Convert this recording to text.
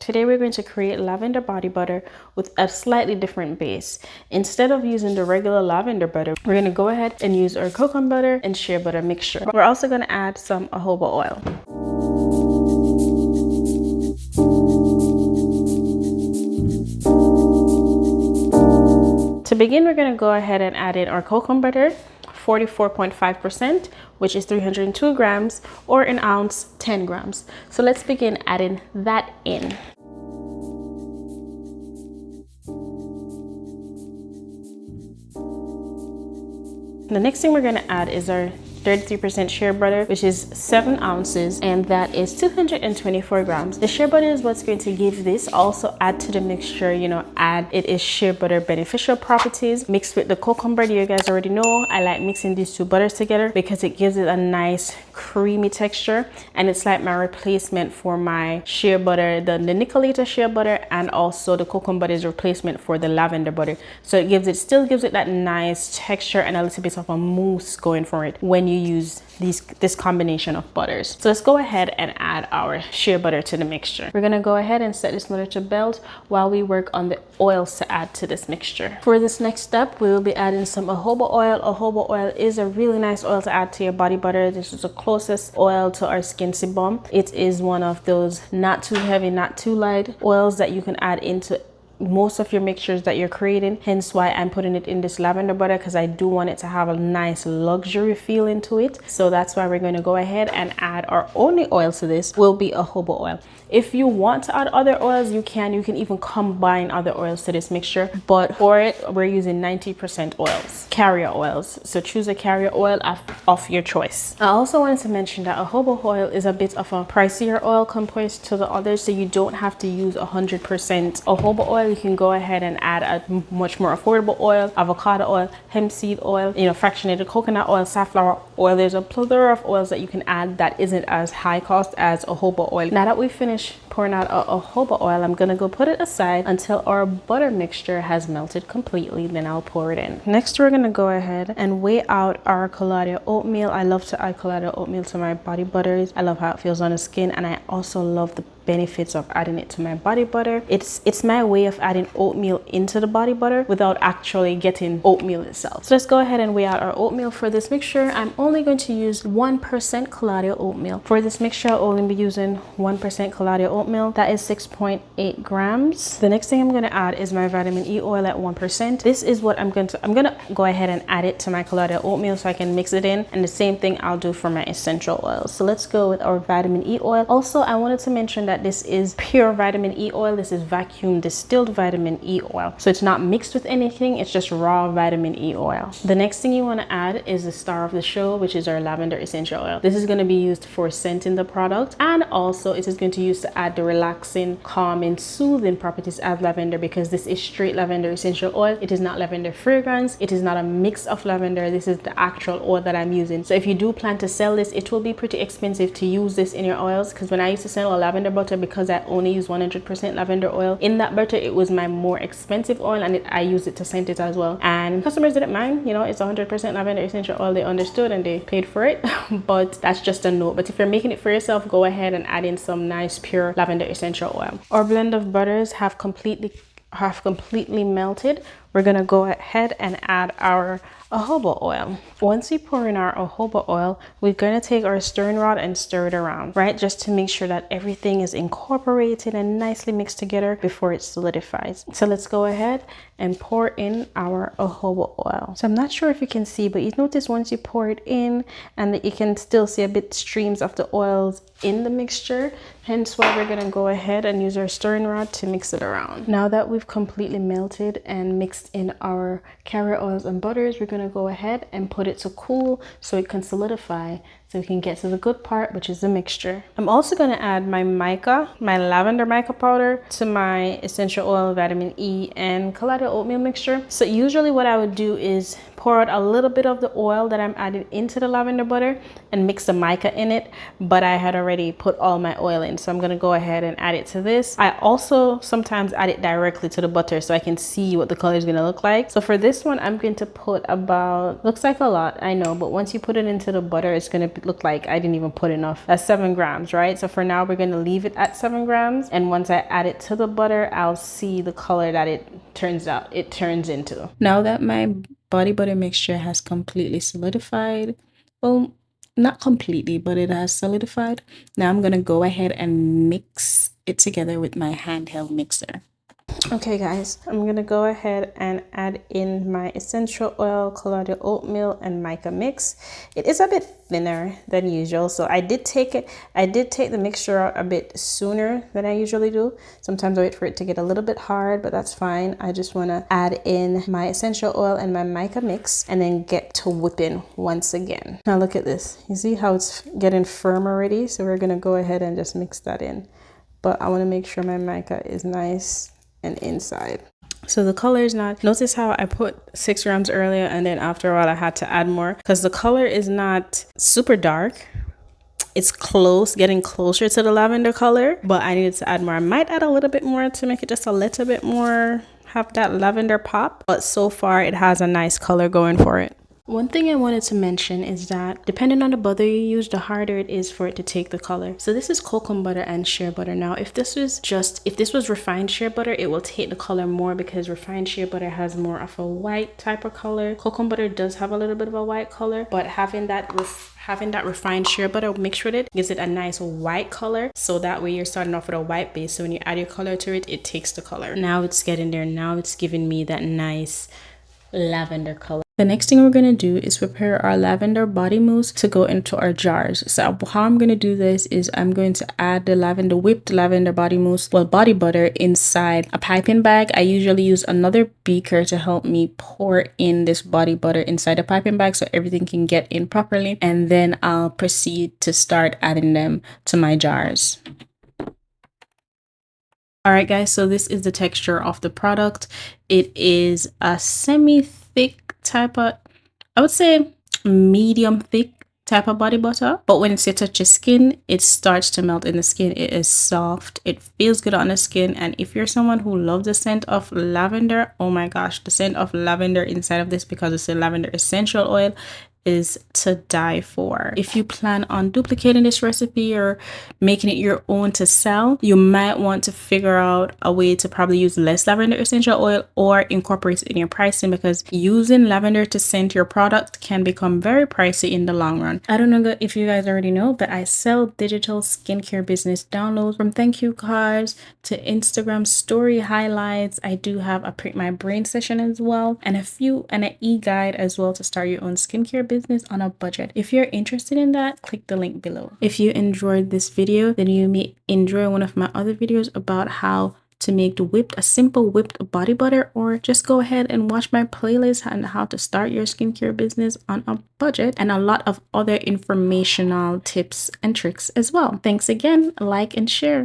Today we're going to create lavender body butter with a slightly different base. Instead of using the regular lavender butter, we're going to go ahead and use our Kokum butter and shea butter mixture. We're also going to add some jojoba oil. To begin, we're going to go ahead and add in our Kokum butter, 44.5%, which is 302 grams, or an ounce, 10 grams. So let's begin adding that in. The next thing we're going to add is our 33% shea butter, which is 7 ounces, and that is 224 grams. The shea butter is what's going to give this. Also add to the mixture, it is shea butter beneficial properties mixed with the Kokum butter. You guys already know I like mixing these two butters together because it gives it a nice creamy texture, and it's like my replacement for my shea butter, the Nicolator shea butter, and also the Kokum butter is replacement for the lavender butter. So it still gives it that nice texture and a little bit of a mousse going for it when you use this combination of butters. So let's go ahead and add our shea butter to the mixture. We're gonna go ahead and set this motor to belt while we work on the oils to add to this mixture. For this next step, we will be adding some jojoba oil. Jojoba oil is a really nice oil to add to your body butter. This is the closest oil to our skin sebum. It is one of those not too heavy, not too light oils that you can add into most of your mixtures that you're creating, hence why I'm putting it in this lavender butter, because I do want it to have a nice luxury feeling to it. So that's why we're going to go ahead and add our only oil to this will be jojoba oil. If you want to add other oils, you can even combine other oils to this mixture, but for it we're using 90% oils, carrier oils. So choose a carrier oil of your choice. I also wanted to mention that jojoba oil is a bit of a pricier oil compared to the others, so you don't have to use 100% jojoba oil. You can go ahead and add a much more affordable oil, avocado oil, hemp seed oil, fractionated coconut oil, safflower oil. There's a plethora of oils that you can add that isn't as high cost as jojoba oil. Now that we finished pouring out our jojoba oil, I'm gonna go put it aside until our butter mixture has melted completely. Then I'll pour it in. Next, we're gonna go ahead and weigh out our colloidal oatmeal. I love to add colloidal oatmeal to my body butters. I love how it feels on the skin, and I also love the benefits of adding it to my body butter. It's my way of adding oatmeal into the body butter without actually getting oatmeal itself. So let's go ahead and weigh out our oatmeal. For this mixture, I'm only going to use 1% colloidal oatmeal. For this mixture, I'll only be using 1% colloidal oatmeal. That is 6.8 grams. The next thing I'm going to add is my vitamin E oil at 1%. This is what I'm going to go ahead and add it to my colloidal oatmeal so I can mix it in, and the same thing I'll do for my essential oils. So let's go with our vitamin E oil. Also, I wanted to mention that this is pure vitamin E oil. This is vacuum distilled vitamin E oil, so it's not mixed with anything. It's just raw vitamin E oil. The next thing you want to add is the star of the show, which is our lavender essential oil. This is going to be used for scenting the product, and also it is going to use to add the relaxing, calming, soothing properties of lavender, because this is straight lavender essential oil. It is not lavender fragrance. It is not a mix of lavender. This is the actual oil that I'm using. So if you do plan to sell this, it will be pretty expensive to use this in your oils, because when I used to sell a lavender butter, because I only use 100% lavender oil in that butter, it was my more expensive oil, and I used it to scent it as well, and customers didn't mind. It's 100% lavender essential oil. They understood and they paid for it. But that's just a note. But if you're making it for yourself, go ahead and add in some nice pure lavender essential oil. Our blend of butters have completely melted. We're gonna go ahead and add our jojoba oil. Once we pour in our jojoba oil, we're going to take our stirring rod and stir it around, right? Just to make sure that everything is incorporated and nicely mixed together before it solidifies. So let's go ahead and pour in our jojoba oil. So I'm not sure if you can see, but you notice once you pour it in, and that you can still see a bit streams of the oils in the mixture. Hence why we're going to go ahead and use our stirring rod to mix it around. Now that we've completely melted and mixed in our carrier oils and butters, we're going to go ahead and put it to cool so it can solidify, so we can get to the good part, which is the mixture. I'm also going to add my lavender mica powder to my essential oil, vitamin E, and colloidal oatmeal mixture. So usually what I would do is pour pour out a little bit of the oil that I'm adding into the lavender butter and mix the mica in it, but I had already put all my oil in, so I'm gonna go ahead and add it to this. I also sometimes add it directly to the butter so I can see what the color is gonna look like. So for this one, I'm going to put about, looks like a lot, I know, but once you put it into the butter, it's gonna look like I didn't even put enough. That's 7 grams, right? So for now, we're gonna leave it at 7 grams, and once I add it to the butter, I'll see the color that it turns into. Now that my body butter mixture has completely solidified, well, not completely, but it has solidified. Now I'm gonna go ahead and mix it together with my handheld mixer. Okay guys, I'm gonna go ahead and add in my essential oil, colloidal oatmeal, and mica mix. It is a bit thinner than usual, so I did take the mixture out a bit sooner than I usually do. Sometimes I wait for it to get a little bit hard, but that's fine. I just want to add in my essential oil and my mica mix and then get to whipping once again. Now look at this. You see how it's getting firm already? So we're gonna go ahead and just mix that in. But I want to make sure my mica is nice and inside. So the color is not, notice how I put 6 grams earlier and then after a while I had to add more because the color is not super dark. It's close, getting closer to the lavender color, but I needed to add more. I might add a little bit more to make it just a little bit more, have that lavender pop, but so far it has a nice color going for it. One thing I wanted to mention is that depending on the butter you use, the harder it is for it to take the color. So this is Kokum butter and shea butter. Now, if this was refined shea butter, it will take the color more because refined shea butter has more of a white type of color. Kokum butter does have a little bit of a white color, but having that refined shea butter mixed with it gives it a nice white color. So that way you're starting off with a white base. So when you add your color to it, it takes the color. Now it's getting there. Now it's giving me that nice lavender color. The next thing we're going to do is prepare our lavender body mousse to go into our jars. So how I'm going to do this is I'm going to add the whipped lavender body mousse, well, body butter, inside a piping bag. I usually use another beaker to help me pour in this body butter inside a piping bag so everything can get in properly. And then I'll proceed to start adding them to my jars. Alright guys, so this is the texture of the product. It is a semi-thick type of, I would say medium thick type of body butter, but when it's touch your skin, it starts to melt in the skin. It is soft, it feels good on the skin, and if you're someone who loves the scent of lavender, oh my gosh, the scent of lavender inside of this, because it's a lavender essential oil, is to die for. If you plan on duplicating this recipe or making it your own to sell, you might want to figure out a way to probably use less lavender essential oil or incorporate it in your pricing, because using lavender to scent your product can become very pricey in the long run. I don't know if you guys already know, but I sell digital skincare business downloads, from thank you cards to Instagram story highlights. I do have a Print My Brain session as well, and an e-guide as well to start your own skincare business on a budget. If you're interested in that, click the link below. If you enjoyed this video, then you may enjoy one of my other videos about how to make a simple whipped body butter, or just go ahead and watch my playlist on how to start your skincare business on a budget, and a lot of other informational tips and tricks as well. Thanks again, like and share.